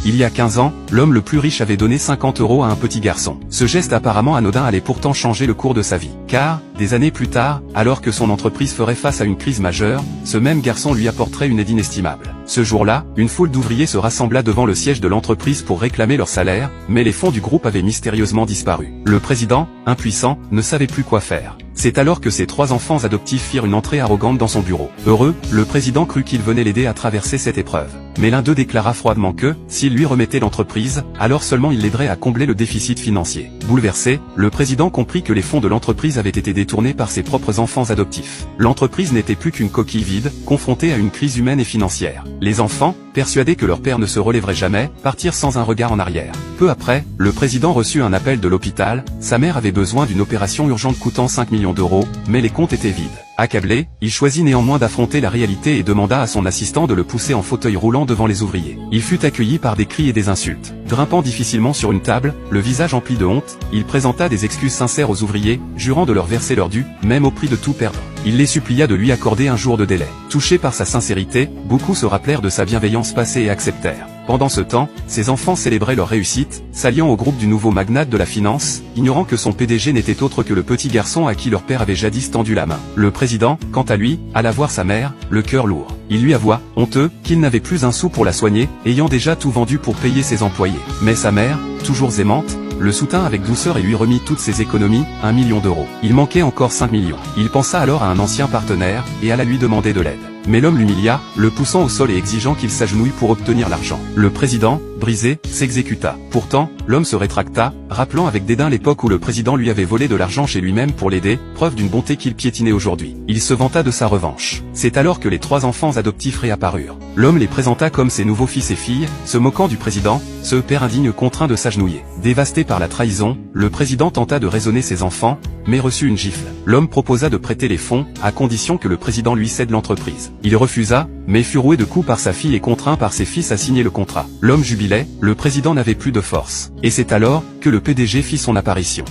Il y a 15 ans, l'homme le plus riche avait donné 50 € à un petit garçon. Ce geste apparemment anodin allait pourtant changer le cours de sa vie. Car, des années plus tard, alors que son entreprise ferait face à une crise majeure, ce même garçon lui apporterait une aide inestimable. Ce jour-là, une foule d'ouvriers se rassembla devant le siège de l'entreprise pour réclamer leur salaire, mais les fonds du groupe avaient mystérieusement disparu. Le président, impuissant, ne savait plus quoi faire. C'est alors que ses 3 enfants adoptifs firent une entrée arrogante dans son bureau. Heureux, le président crut qu'il venait l'aider à traverser cette épreuve. Mais l'un d'eux déclara froidement que, s'il lui remettait l'entreprise, alors seulement il l'aiderait à combler le déficit financier. Bouleversé, le président comprit que les fonds de l'entreprise avaient été détournés par ses propres enfants adoptifs. L'entreprise n'était plus qu'une coquille vide, confrontée à une crise humaine et financière. Les enfants, persuadés que leur père ne se relèverait jamais, partirent sans un regard en arrière. Peu après, le président reçut un appel de l'hôpital. Sa mère avait besoin d'une opération urgente coûtant 5 millions d'euros, mais les comptes étaient vides. Accablé, il choisit néanmoins d'affronter la réalité et demanda à son assistant de le pousser en fauteuil roulant devant les ouvriers. Il fut accueilli par des cris et des insultes. Grimpant difficilement sur une table, le visage empli de honte, il présenta des excuses sincères aux ouvriers, jurant de leur verser leur dû, même au prix de tout perdre. Il les supplia de lui accorder un jour de délai. Touchés par sa sincérité, beaucoup se rappelèrent de sa bienveillance passée et acceptèrent. Pendant ce temps, ses enfants célébraient leur réussite, s'alliant au groupe du nouveau magnate de la finance, ignorant que son PDG n'était autre que le petit garçon à qui leur père avait jadis tendu la main. Le président, quant à lui, alla voir sa mère, le cœur lourd. Il lui avoua, honteux, qu'il n'avait plus un sou pour la soigner, ayant déjà tout vendu pour payer ses employés. Mais sa mère, toujours aimante, le soutint avec douceur et lui remit toutes ses économies, 1 million d'euros. Il manquait encore 5 millions. Il pensa alors à un ancien partenaire, et alla lui demander de l'aide. Mais l'homme l'humilia, le poussant au sol et exigeant qu'il s'agenouille pour obtenir l'argent. Le président, brisé, s'exécuta. Pourtant, l'homme se rétracta, rappelant avec dédain l'époque où le président lui avait volé de l'argent chez lui-même pour l'aider, preuve d'une bonté qu'il piétinait aujourd'hui. Il se vanta de sa revanche. C'est alors que les 3 enfants adoptifs réapparurent. L'homme les présenta comme ses nouveaux fils et filles, se moquant du président, ce père indigne contraint de s'agenouiller. Dévasté par la trahison, le président tenta de raisonner ses enfants, mais reçut une gifle. L'homme proposa de prêter les fonds, à condition que le président lui cède l'entreprise. Il refusa, mais fut roué de coups par sa fille et contraint par ses fils à signer le contrat. L'homme jubilait, le président n'avait plus de force. Et c'est alors que le PDG fit son apparition.